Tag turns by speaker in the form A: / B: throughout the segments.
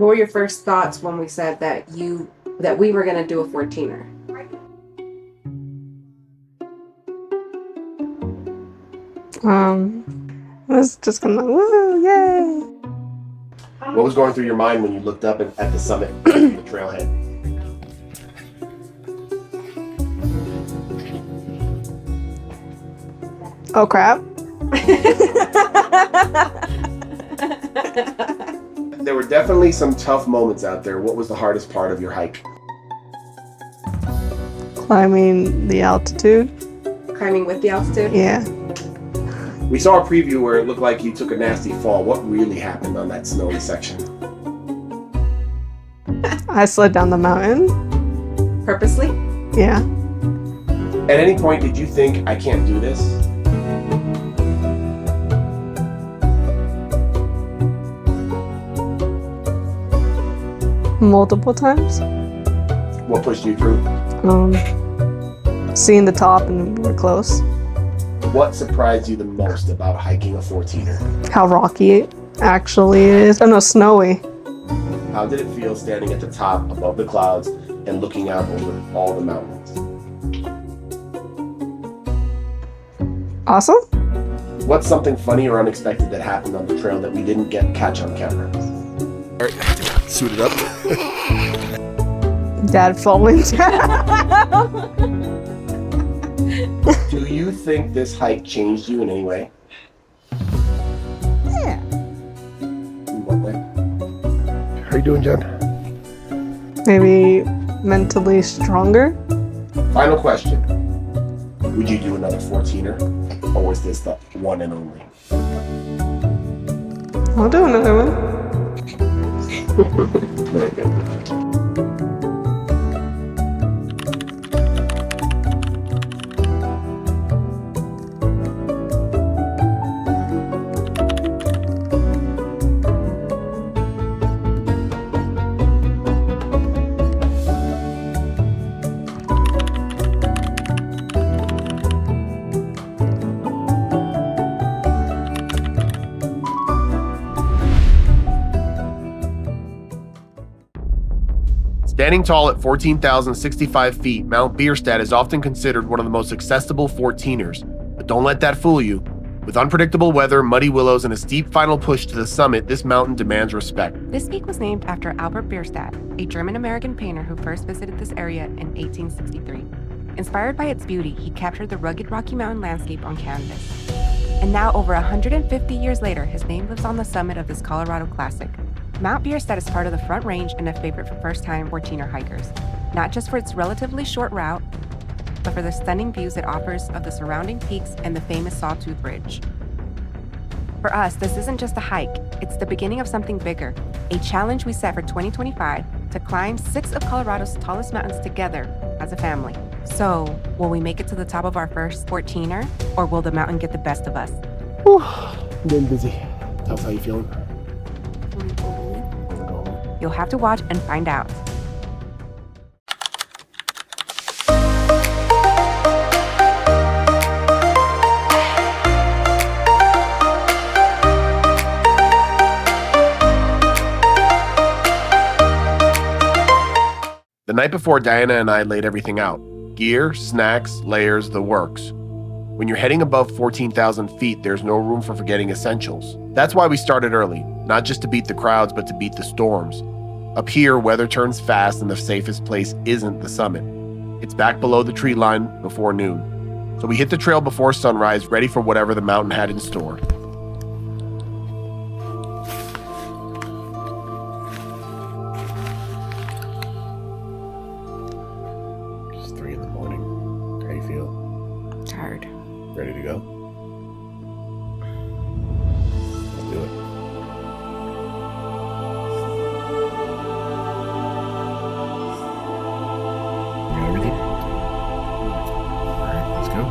A: What were your first thoughts when we said that we were gonna do a 14er?
B: I was just gonna woo, yay!
C: What was going through your mind when you looked up at the summit of the trailhead?
B: Oh crap.
C: There were definitely some tough moments out there. What was the hardest part of your hike?
B: Climbing the altitude.
A: Climbing with the altitude?
B: Yeah.
C: We saw a preview where it looked like you took a nasty fall. What really happened on that snowy section?
B: I slid down the mountain.
A: Purposely?
B: Yeah.
C: At any point, did you think, I can't do this?
B: Multiple times.
C: What pushed you through?
B: Seeing the top and we were close.
C: What surprised you the most about hiking a 14er?
B: How rocky it actually is. Oh no, snowy.
C: How did it feel standing at the top above the clouds and looking out over all the mountains?
B: Awesome.
C: What's something funny or unexpected that happened on the trail that we didn't catch on camera? All right, suit it up.
B: Dad falling down.
C: Do you think this hike changed you in any way?
B: Yeah.
C: In what way? How you doing, Jen?
B: Maybe mentally stronger.
C: Final question. Would you do another 14er? Or was this the one and only?
B: I'll do another one.
C: Very good. Standing tall at 14,065 feet, Mount Bierstadt is often considered one of the most accessible 14ers. But don't let that fool you. With unpredictable weather, muddy willows, and a steep final push to the summit, this mountain demands respect.
D: This peak was named after Albert Bierstadt, a German-American painter who first visited this area in 1863. Inspired by its beauty, he captured the rugged Rocky Mountain landscape on canvas. And now, over 150 years later, his name lives on the summit of this Colorado classic. Mount Bierstadt is part of the Front Range and a favorite for first-time 14er hikers, not just for its relatively short route, but for the stunning views it offers of the surrounding peaks and the famous Sawtooth Ridge. For us, this isn't just a hike, it's the beginning of something bigger, a challenge we set for 2025 to climb 6 of Colorado's tallest mountains together as a family. So, will we make it to the top of our first 14er, or will the mountain get the best of us?
C: Whew, I'm getting busy. Tell us how you feeling.
D: You'll have to watch and find out.
C: The night before, Diana and I laid everything out. Gear, snacks, layers, the works. When you're heading above 14,000 feet, there's no room for forgetting essentials. That's why we started early, not just to beat the crowds, but to beat the storms. Up here, weather turns fast and the safest place isn't the summit. It's back below the tree line before noon. So we hit the trail before sunrise, ready for whatever the mountain had in store. It's 3 in the morning. How you feel?
D: Tired.
C: Ready to go? Let's do it. You got everything? All right, let's go.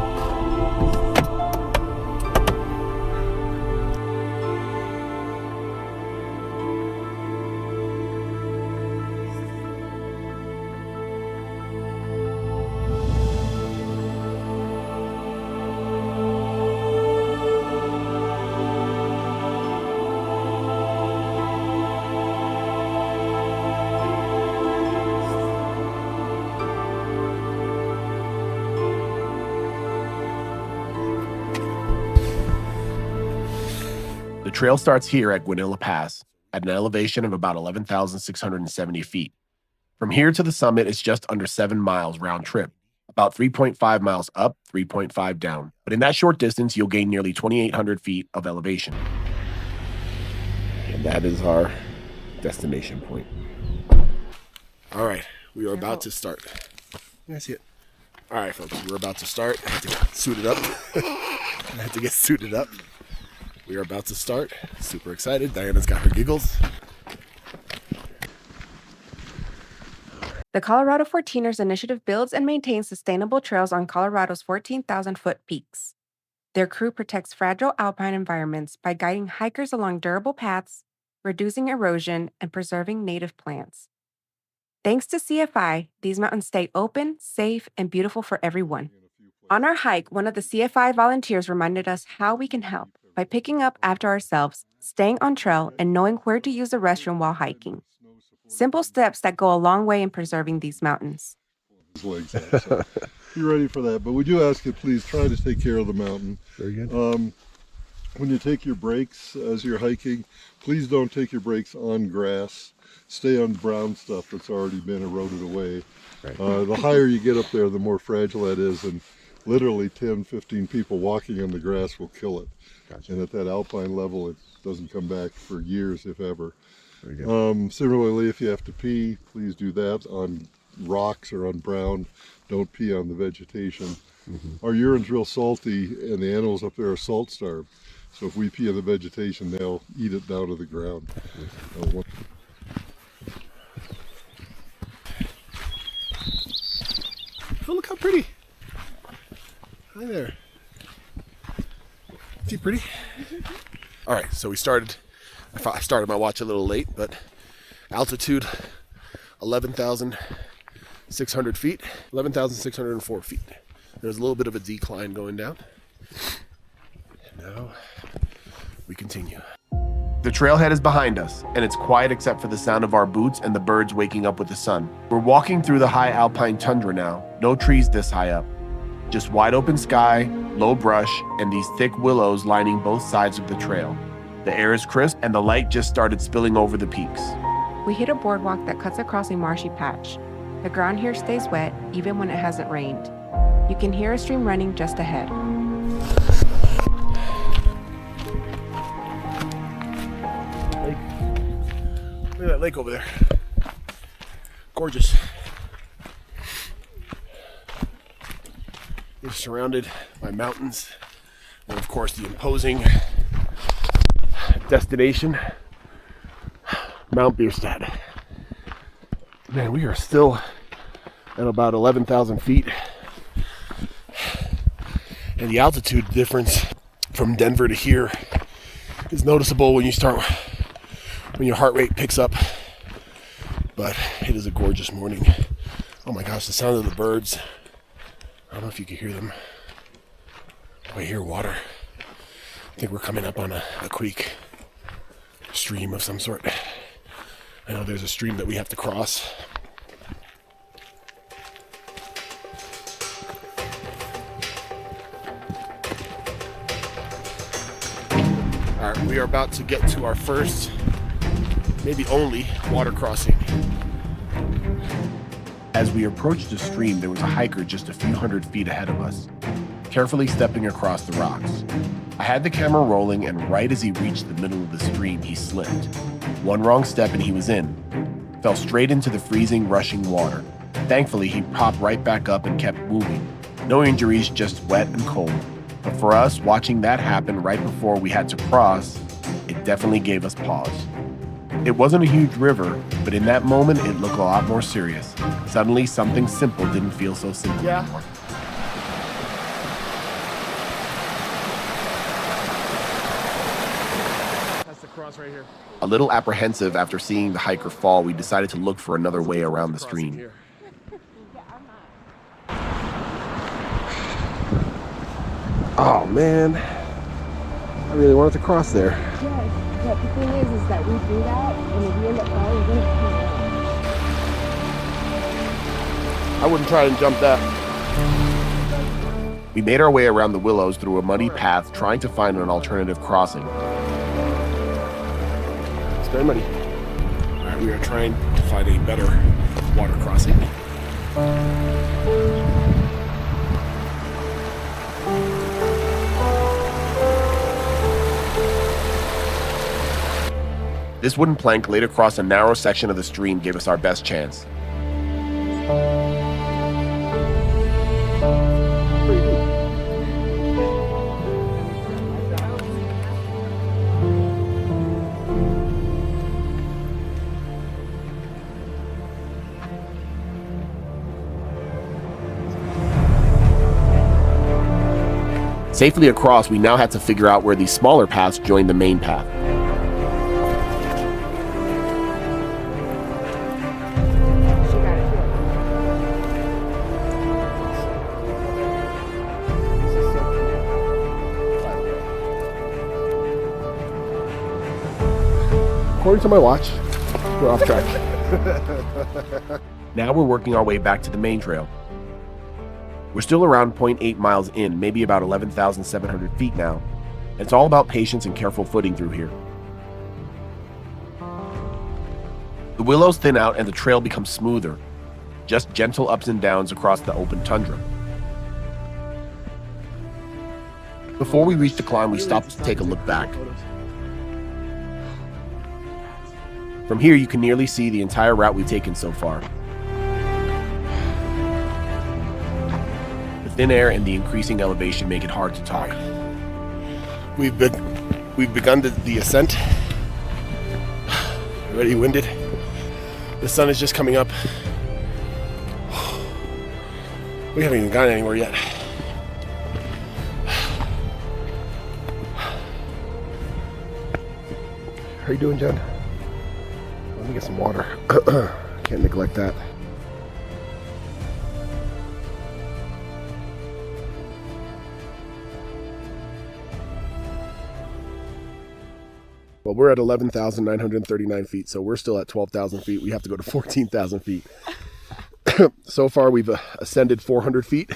C: trail starts here at Guanella Pass at an elevation of about 11,670 feet. From here to the summit is just under 7 miles round trip, about 3.5 miles up, 3.5 down. But in that short distance, you'll gain nearly 2,800 feet of elevation. And that is our destination point. All right, we are about to start. You guys see it? All right, folks, we're about to start. I have to get suited up. We are about to start. Super excited. Diana's got her giggles.
D: The Colorado 14ers initiative builds and maintains sustainable trails on Colorado's 14,000-foot peaks. Their crew protects fragile alpine environments by guiding hikers along durable paths, reducing erosion, and preserving native plants. Thanks to CFI, these mountains stay open, safe, and beautiful for everyone. On our hike, one of the CFI volunteers reminded us how we can help by picking up after ourselves, staying on trail, and knowing where to use the restroom while hiking. Simple steps that go a long way in preserving these mountains.
E: So be ready for that. But would you ask you, please try to take care of the mountain.
C: Very good.
E: When you take your breaks as you're hiking, please don't take your breaks on grass. Stay on brown stuff that's already been eroded away.
C: Right.
E: The higher you get up there, the more fragile that is, and literally 10, 15 people walking on the grass will kill it.
C: Gotcha.
E: And at that alpine level, it doesn't come back for years, if ever.
C: Very good.
E: Similarly, if you have to pee, please do that on rocks or on brown. Don't pee on the vegetation.
C: Mm-hmm.
E: Our urine's real salty, and the animals up there are salt starved. So if we pee on the vegetation, they'll eat it down to the ground.
C: Oh, look how pretty. Hi there. Is he pretty? All right, so I started my watch a little late, but altitude 11,600 feet, 11,604 feet. There's a little bit of a decline going down. And now we continue. The trailhead is behind us, and it's quiet except for the sound of our boots and the birds waking up with the sun. We're walking through the high alpine tundra now, no trees this high up. Just wide open sky, low brush, and these thick willows lining both sides of the trail. The air is crisp, and the light just started spilling over the peaks.
D: We hit a boardwalk that cuts across a marshy patch. The ground here stays wet, even when it hasn't rained. You can hear a stream running just ahead.
C: Look at that lake over there. Gorgeous. It's surrounded by mountains, and of course the imposing destination, Mount Bierstadt. Man, we are still at about 11,000 feet, and the altitude difference from Denver to here is noticeable when your heart rate picks up. But it is a gorgeous morning. Oh my gosh, the sound of the birds. I don't know if you can hear them. I hear water. I think we're coming up on a creek, stream of some sort. I know there's a stream that we have to cross. All right, we are about to get to our first, maybe only, water crossing. As we approached the stream, there was a hiker just a few hundred feet ahead of us, carefully stepping across the rocks. I had the camera rolling, and right as he reached the middle of the stream, he slipped. One wrong step and he was in. Fell straight into the freezing, rushing water. Thankfully, he popped right back up and kept moving. No injuries, just wet and cold. But for us, watching that happen right before we had to cross, it definitely gave us pause. It wasn't a huge river, but in that moment, it looked a lot more serious. Suddenly, something simple didn't feel so simple. Yeah. That's the cross right here. A little apprehensive after seeing the hiker fall, we decided to look for another way around the stream. Oh man, I really wanted to cross there.
A: Yes, but the thing is that we do that, and if we end up falling, we're gonna
C: I wouldn't try and jump that. We made our way around the willows through a muddy path, trying to find an alternative crossing. Stand ready. All right, we are trying to find a better water crossing. This wooden plank laid across a narrow section of the stream gave us our best chance. Safely across, we now had to figure out where these smaller paths joined the main path. According to my watch, we're off track. Now we're working our way back to the main trail. We're still around 0.8 miles in, maybe about 11,700 feet now. It's all about patience and careful footing through here. The willows thin out and the trail becomes smoother, just gentle ups and downs across the open tundra. Before we reach the climb, we stop to take a look back. From here, you can nearly see the entire route we've taken so far. The thin air and the increasing elevation make it hard to talk. We've begun the ascent. Already winded. The sun is just coming up. We haven't even gotten anywhere yet. How are you doing, Jen? Let me get some water. Can't neglect that. Well, we're at 11,939 feet, so we're still at 12,000 feet. We have to go to 14,000 feet. So far, we've ascended 400 feet.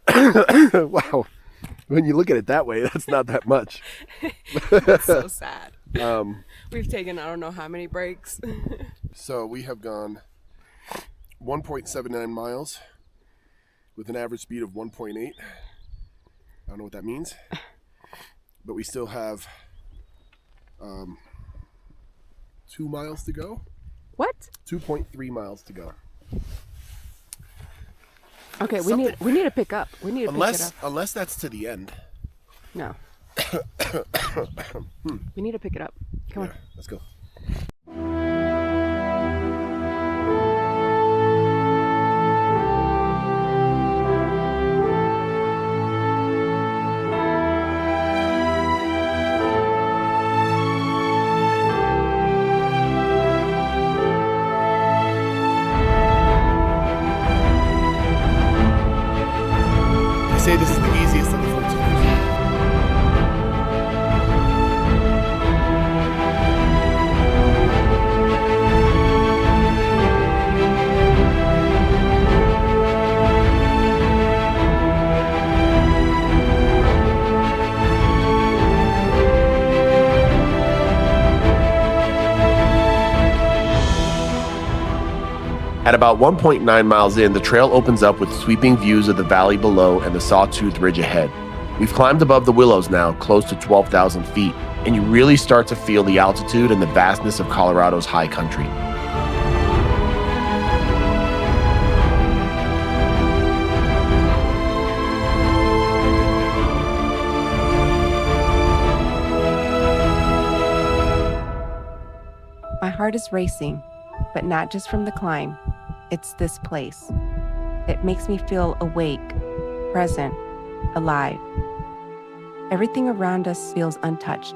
C: Wow. When you look at it that way, that's not that much.
F: That's so sad.
B: We've taken I don't know how many breaks.
C: So we have gone 1.79 miles with an average speed of 1.8. I don't know what that means. But we still have 2 miles to go.
B: What?
C: 2.3 miles to go.
B: Okay, we need to pick up. We need to pick it up.
C: Unless that's to the end.
B: No. We need to pick it up. Come on.
C: Let's go. They say this is the easiest of the 14. At about 1.9 miles in, the trail opens up with sweeping views of the valley below and the Sawtooth Ridge ahead. We've climbed above the willows now, close to 12,000 feet, and you really start to feel the altitude and the vastness of Colorado's high country.
D: My heart is racing, but not just from the climb. It's this place. It makes me feel awake, present, alive. Everything around us feels untouched,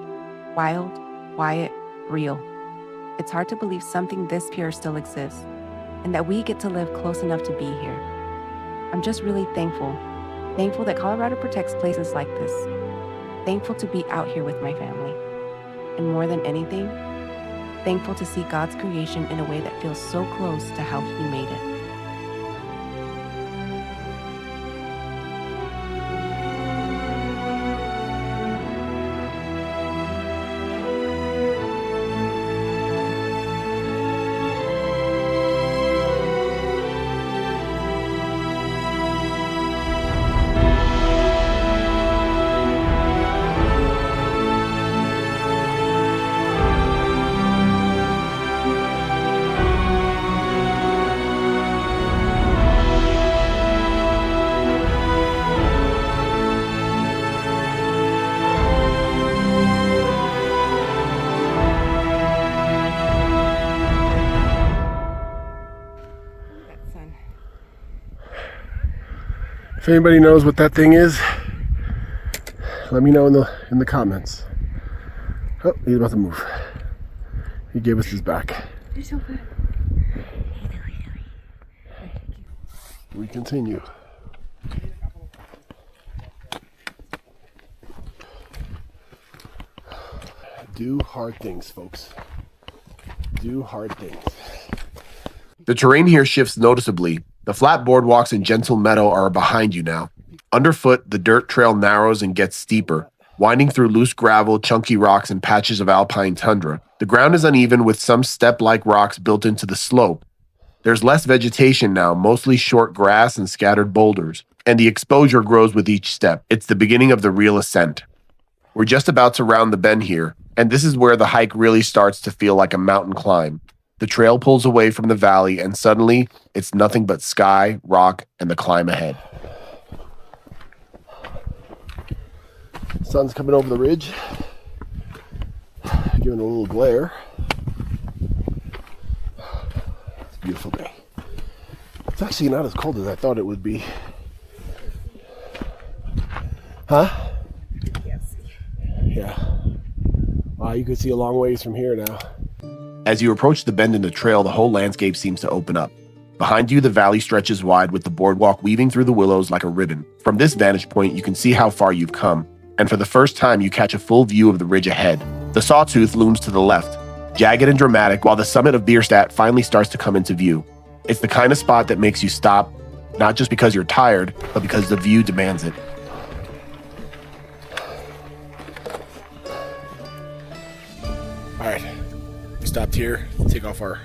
D: wild, quiet, real. It's hard to believe something this pure still exists, and that we get to live close enough to be here. I'm just really thankful that Colorado protects places like this. Thankful to be out here with my family. And more than anything, thankful to see God's creation in a way that feels so close to how He made it.
C: If anybody knows what that thing is, let me know in the comments. Oh, he's about to move. He gave us his back.
F: You're so good.
C: We continue. Do hard things, folks. Do hard things. The terrain here shifts noticeably. The flat boardwalks and gentle meadow are behind you now. Underfoot, the dirt trail narrows and gets steeper, winding through loose gravel, chunky rocks, and patches of alpine tundra. The ground is uneven with some step-like rocks built into the slope. There's less vegetation now, mostly short grass and scattered boulders, and the exposure grows with each step. It's the beginning of the real ascent. We're just about to round the bend here, and this is where the hike really starts to feel like a mountain climb. The trail pulls away from the valley, and suddenly, it's nothing but sky, rock, and the climb ahead. Sun's coming over the ridge, giving a little glare. It's a beautiful day. It's actually not as cold as I thought it would be. Huh? Yeah. Wow, you can see a long ways from here now. As you approach the bend in the trail, the whole landscape seems to open up. Behind you, the valley stretches wide with the boardwalk weaving through the willows like a ribbon. From this vantage point, you can see how far you've come. And for the first time, you catch a full view of the ridge ahead. The Sawtooth looms to the left, jagged and dramatic, while the summit of Bierstadt finally starts to come into view. It's the kind of spot that makes you stop, not just because you're tired, but because the view demands it. All right, we stopped here to take off our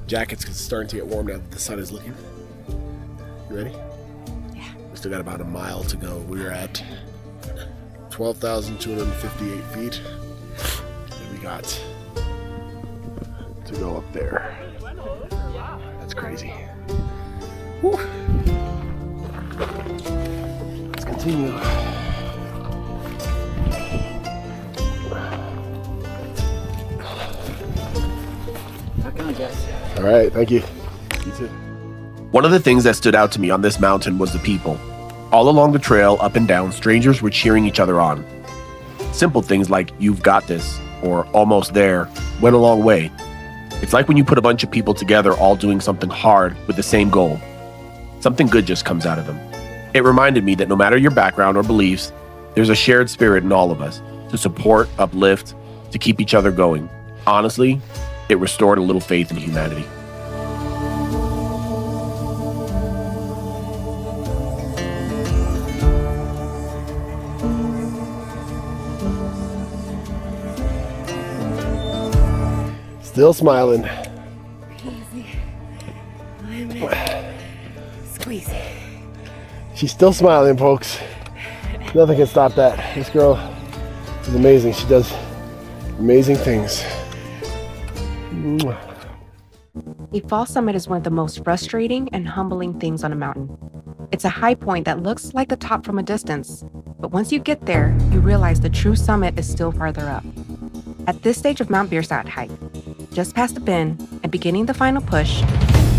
C: jackets because it's starting to get warm now that the sun is looking. You ready?
F: Yeah.
C: We still got about a mile to go. We're at 12,258 feet. And we got to go up there. That's crazy. Whew. Let's continue. All right, thank you. You too. One of the things that stood out to me on this mountain was the people. All along the trail, up and down, strangers were cheering each other on. Simple things like, "You've got this," or "Almost there," went a long way. It's like when you put a bunch of people together all doing something hard with the same goal. Something good just comes out of them. It reminded me that no matter your background or beliefs, there's a shared spirit in all of us to support, uplift, to keep each other going. Honestly, it restored a little faith in humanity. Still smiling.
F: Easy. Squeeze.
C: She's still smiling, folks. Nothing can stop that. This girl is amazing. She does amazing things.
D: A fall summit is one of the most frustrating and humbling things on a mountain. It's a high point that looks like the top from a distance, but once you get there, you realize the true summit is still farther up. At this stage of Mount Bierstadt hike, just past the bend and beginning the final push,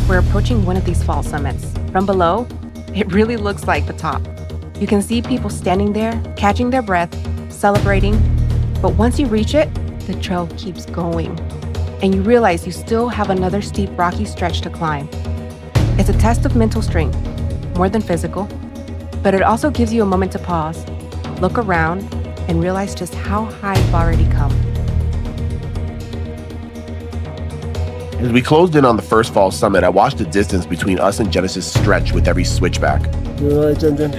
D: we're approaching one of these fall summits. From below, it really looks like the top. You can see people standing there, catching their breath, celebrating, but once you reach it, the trail keeps going. And you realize you still have another steep rocky stretch to climb. It's a test of mental strength, more than physical, but it also gives you a moment to pause, look around, and realize just how high you've already come.
C: As we closed in on the first fall summit, I watched the distance between us and Genesis stretch with every switchback. You all right, Jen Jen?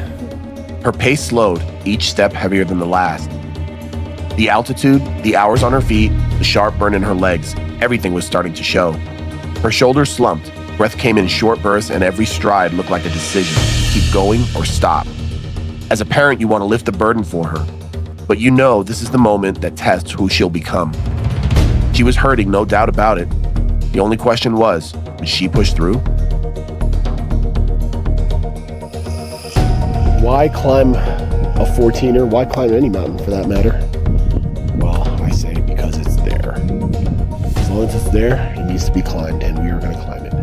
C: Her pace slowed, each step heavier than the last. The altitude, the hours on her feet, the sharp burn in her legs, everything was starting to show. Her shoulders slumped, breath came in short bursts, and every stride looked like a decision: keep going or stop. As a parent, you want to lift the burden for her, but you know this is the moment that tests who she'll become. She was hurting, no doubt about it. The only question was, would she push through? Why climb a 14er? Why climb any mountain for that matter? Well, I say because it's there. As long as it's there, it needs to be climbed, and we are going to climb it.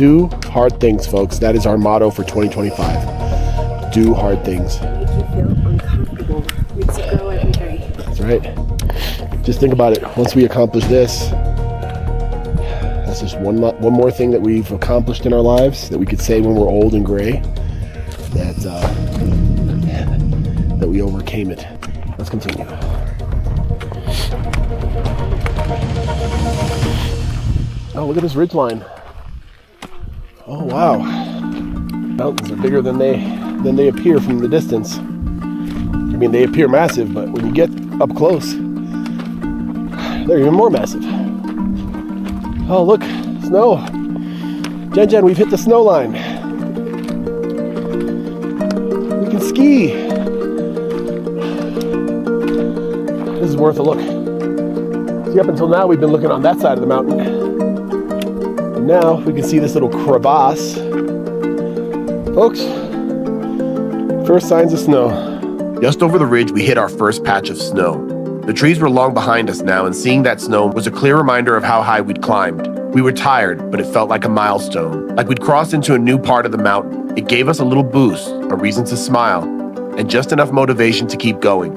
C: Do hard things, folks. That is our motto for 2025. Do hard things.
F: Make you feel uncomfortable. Makes you grow every day.
C: That's right. Just think about it. Once we accomplish this, that's just one more thing that we've accomplished in our lives that we could say when we're old and gray that we overcame it. Let's continue. Oh, look at this ridge line. Oh wow. Mountains are bigger than they appear from the distance. I mean, they appear massive, but when you get up close, they're even more massive. Oh, look, snow. Jen, we've hit the snow line. We can ski. This is worth a look. See, up until now, we've been looking on that side of the mountain. And now we can see this little crevasse. Folks, first signs of snow. Just over the ridge, we hit our first patch of snow. The trees were long behind us now, and seeing that snow was a clear reminder of how high we'd climbed. We were tired, but it felt like a milestone, like we'd crossed into a new part of the mountain. It gave us a little boost, a reason to smile, and just enough motivation to keep going.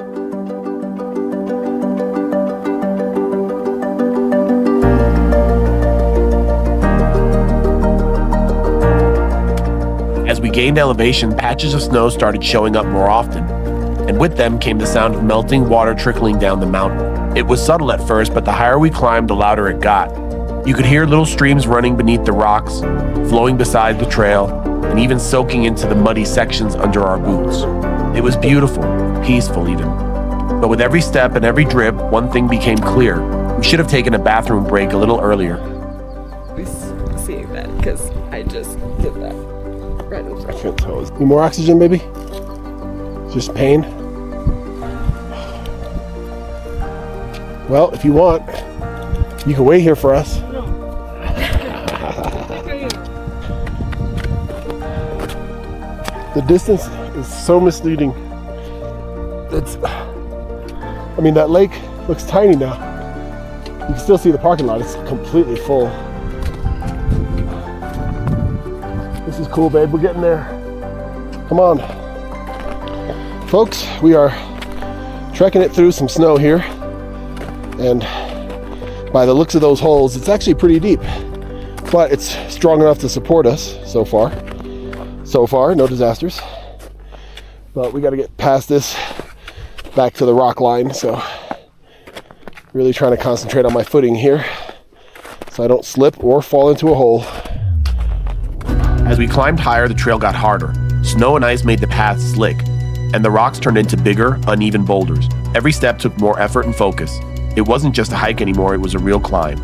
C: As we gained elevation, patches of snow started showing up more often, and with them came the sound of melting water trickling down the mountain. It was subtle at first, but the higher we climbed, the louder it got. You could hear little streams running beneath the rocks, flowing beside the trail, and even soaking into the muddy sections under our boots. It was beautiful, peaceful even. But with every step and every drip, one thing became clear. We should have taken a bathroom break a little earlier.
F: Seeing that, because I just did that right in front.
C: Need more oxygen, baby? Just pain? Well, if you want, you can wait here for us. The distance is so misleading. I mean, that lake looks tiny now. You can still see the parking lot. It's completely full. This is cool, babe. We're getting there. Come on. Folks, we are trekking it through some snow here. And by the looks of those holes, it's actually pretty deep. But it's strong enough to support us so far. So far, no disasters. But we got to get past this back to the rock line. So really trying to concentrate on my footing here so I don't slip or fall into a hole. As we climbed higher, the trail got harder. Snow and ice made the path slick, and the rocks turned into bigger, uneven boulders. Every step took more effort and focus. It wasn't just a hike anymore, it was a real climb.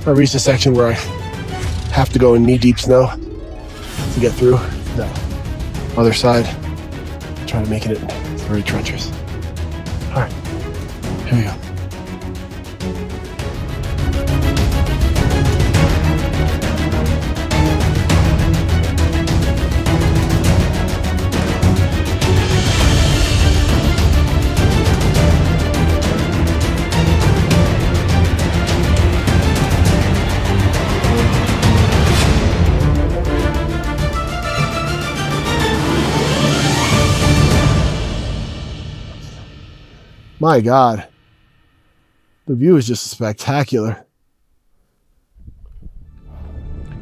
C: I reached a section where I have to go in knee-deep snow to get through the other side. Trying to make it. It's very treacherous. All right, here we go. My God, the view is just spectacular.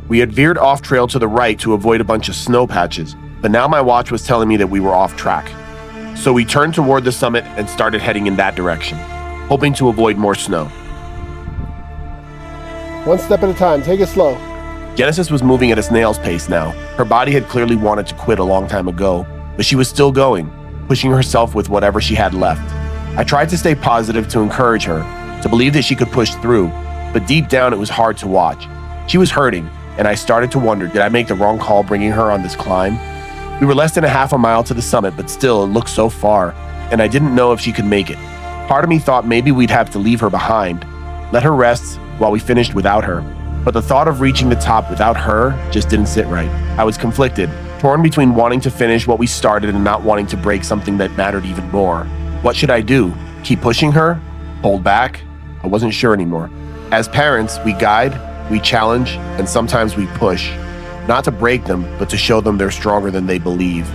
C: We had veered off trail to the right to avoid a bunch of snow patches, but now my watch was telling me that we were off track. So we turned toward the summit and started heading in that direction, hoping to avoid more snow. One step at a time, take it slow. Genesis was moving at a snail's pace now. Her body had clearly wanted to quit a long time ago, but she was still going, pushing herself with whatever she had left. I tried to stay positive to encourage her, to believe that she could push through, but deep down it was hard to watch. She was hurting, and I started to wonder, did I make the wrong call bringing her on this climb? We were less than a half a mile to the summit, but still, it looked so far, and I didn't know if she could make it. Part of me thought maybe we'd have to leave her behind, let her rest while we finished without her. But the thought of reaching the top without her just didn't sit right. I was conflicted, torn between wanting to finish what we started and not wanting to break something that mattered even more. What should I do? Keep pushing her? Hold back? I wasn't sure anymore. As parents, we guide, we challenge, and sometimes we push. Not to break them, but to show them they're stronger than they believe.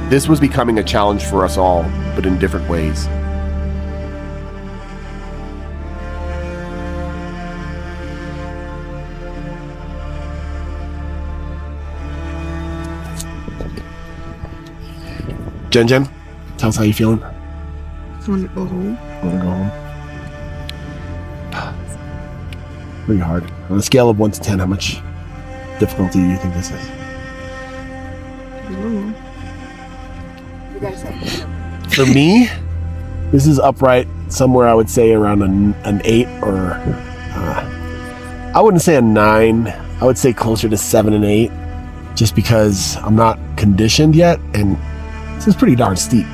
C: This was becoming a challenge for us all, but in different ways. Jen, tell us how you feeling.
B: I want to go home.
C: Want to go home? Pretty hard. On a scale of 1 to 10, how much difficulty do you think this is?
B: I don't know.
A: You gotta say.
C: For me, this is upright somewhere I would say around an 8 or I wouldn't say a 9. I would say closer to 7 and 8 just because I'm not conditioned yet and this is pretty darn steep.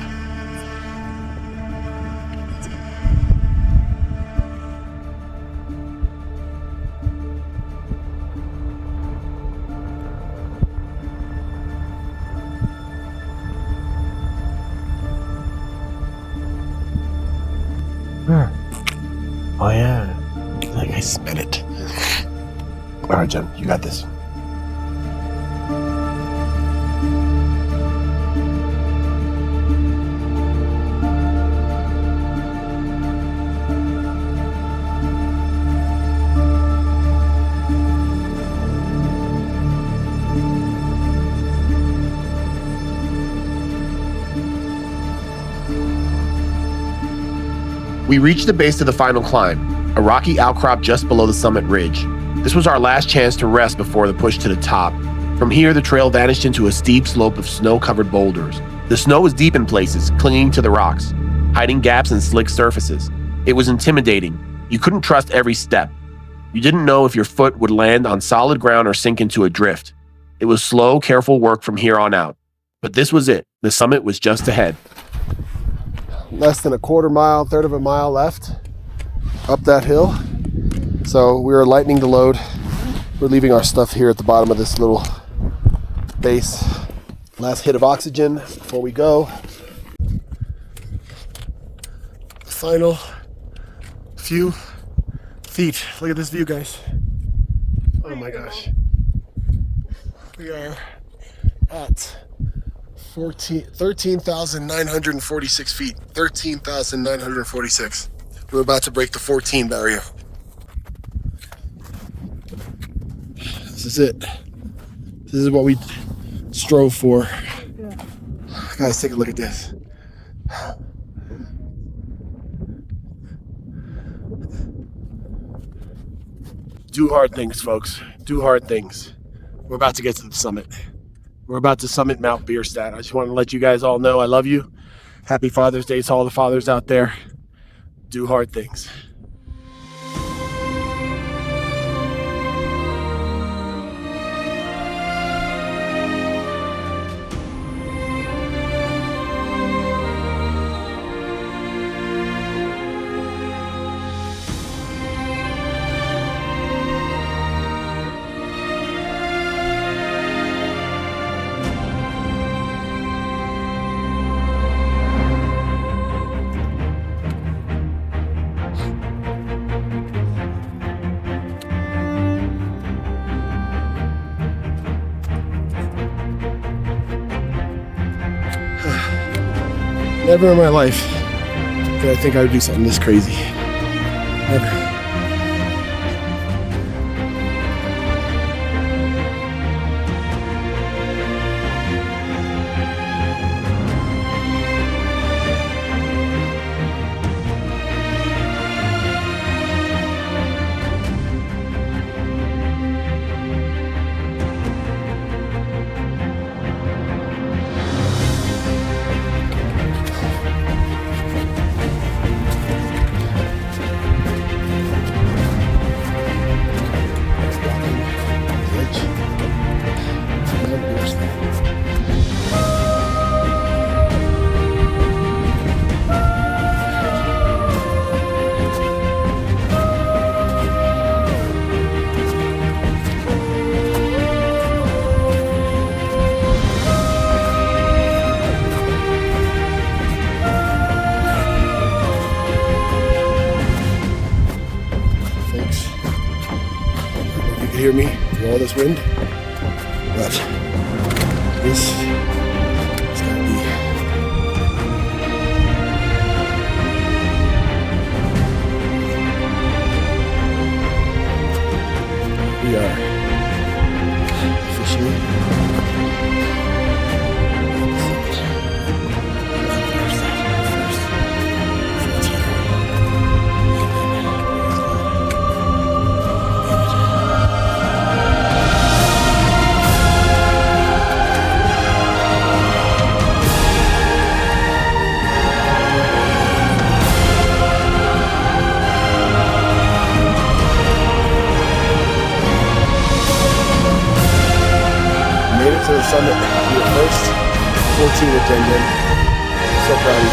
C: Oh yeah, like I smell it. All right, Jen, you got this. We reached the base of the final climb, a rocky outcrop just below the summit ridge. This was our last chance to rest before the push to the top. From here, the trail vanished into a steep slope of snow-covered boulders. The snow was deep in places, clinging to the rocks, hiding gaps in slick surfaces. It was intimidating. You couldn't trust every step. You didn't know if your foot would land on solid ground or sink into a drift. It was slow, careful work from here on out. But this was it. The summit was just ahead. Less than a quarter mile, third of a mile left up that hill. So we are lightening the load. We're leaving our stuff here at the bottom of this little base. Last hit of oxygen before we go. Final few feet. Look at this view, guys. Oh my gosh. We are at 13,946 feet. 13,946. We're about to break the 14 barrier. This is it. This is what we strove for. Yeah. Guys, take a look at this. Do hard things, folks. Do hard things. We're about to get to the summit. We're about to summit Mount Bierstadt. I just want to let you guys all know I love you. Happy Father's Day to all the fathers out there. Do hard things. Never in my life did I think I would do something this crazy. Never. can hear me through all this wind. But this is gonna be. We are officially to the summit. You were first 14 at Jen Jen. So proud of you.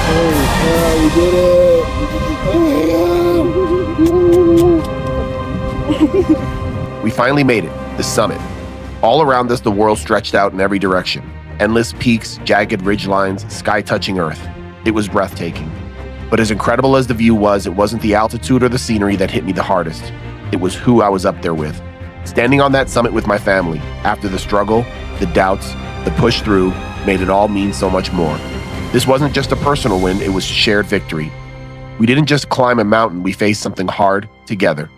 C: Oh, we did it! We finally made it, the summit. All around us, the world stretched out in every direction. Endless peaks, jagged ridge lines, sky-touching earth. It was breathtaking. But as incredible as the view was, it wasn't the altitude or the scenery that hit me the hardest. It was who I was up there with. Standing on that summit with my family, after the struggle, the doubts, the push through, made it all mean so much more. This wasn't just a personal win, it was shared victory. We didn't just climb a mountain, we faced something hard together.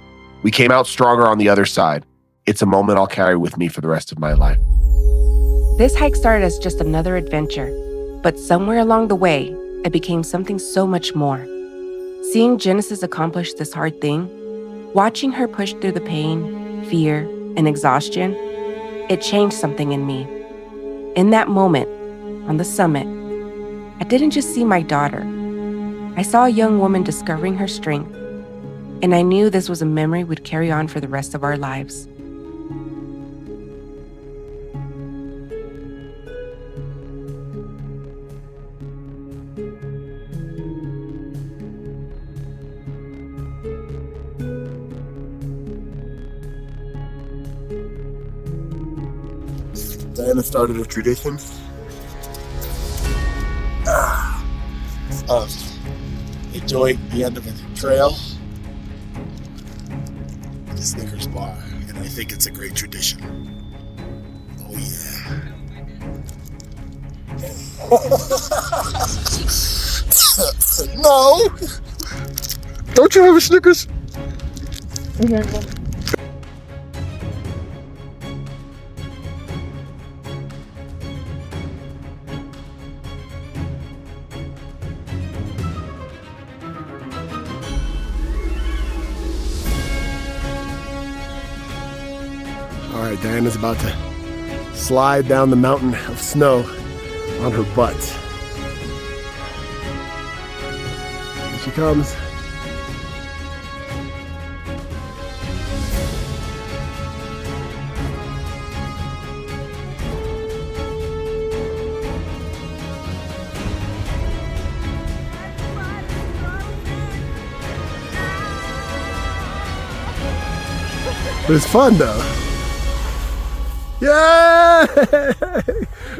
C: We came out stronger on the other side. It's a moment I'll carry with me for the rest of my life.
D: This hike started as just another adventure, but somewhere along the way, it became something so much more. Seeing Genesis accomplish this hard thing, watching her push through the pain, fear, and exhaustion, it changed something in me. In that moment, on the summit, I didn't just see my daughter. I saw a young woman discovering her strength, and I knew this was a memory we'd carry on for the rest of our lives.
C: Diana started a tradition of enjoying the end of a trail with a Snickers bar, and I think it's a great tradition. Oh yeah. No! Don't you have a Snickers? All right, Diana's about to slide down the mountain of snow on her butt. Here she comes. But it's fun though. Yay!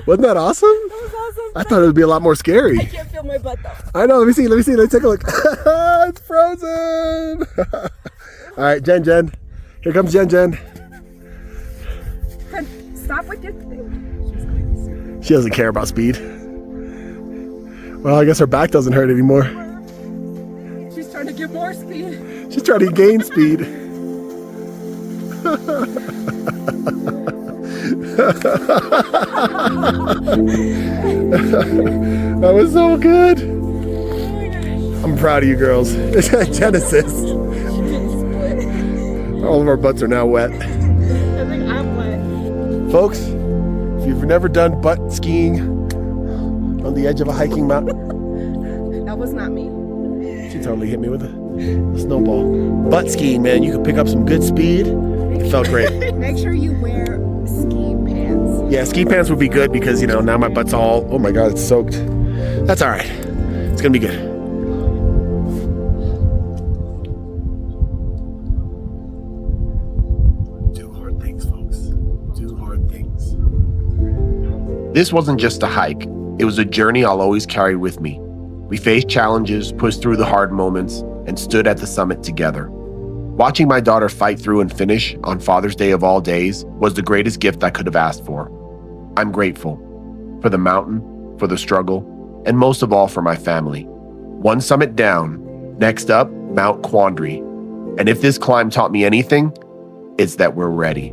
C: Wasn't that awesome?
F: That was awesome.
C: I thought it would be a lot more scary.
F: I can't feel my butt though.
C: I know, let me see, let's take a look. It's frozen! All right, Jen. Here comes Jen.
F: Stop with your thing.
C: She doesn't care about speed. Well, I guess her back doesn't hurt anymore.
F: She's trying to get more speed.
C: She's trying to gain speed. That was so good. I'm proud of you girls. Genesis. All of our butts are now wet.
F: I think I'm wet.
C: Folks, if you've never done butt skiing on the edge of a hiking mountain.
F: That was not me.
C: She totally hit me with a snowball. Butt skiing, man, you could pick up some good speed. It felt great.
F: Make sure you wear ski pants.
C: Yeah, ski pants would be good because, you know, now my butt's all, oh my God, it's soaked. That's all right. It's gonna be good. Do hard things, folks. Do hard things. This wasn't just a hike. It was a journey I'll always carry with me. We faced challenges, pushed through the hard moments, and stood at the summit together. Watching my daughter fight through and finish on Father's Day of all days was the greatest gift I could have asked for. I'm grateful for the mountain, for the struggle, and most of all for my family. One summit down, next up, Mount Quandary. And if this climb taught me anything, it's that we're ready.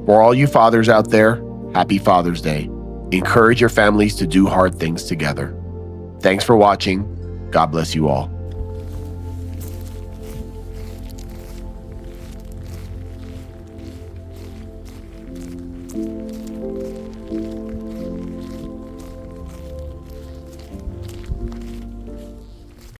C: For all you fathers out there, happy Father's Day. Encourage your families to do hard things together. Thanks for watching. God bless you all.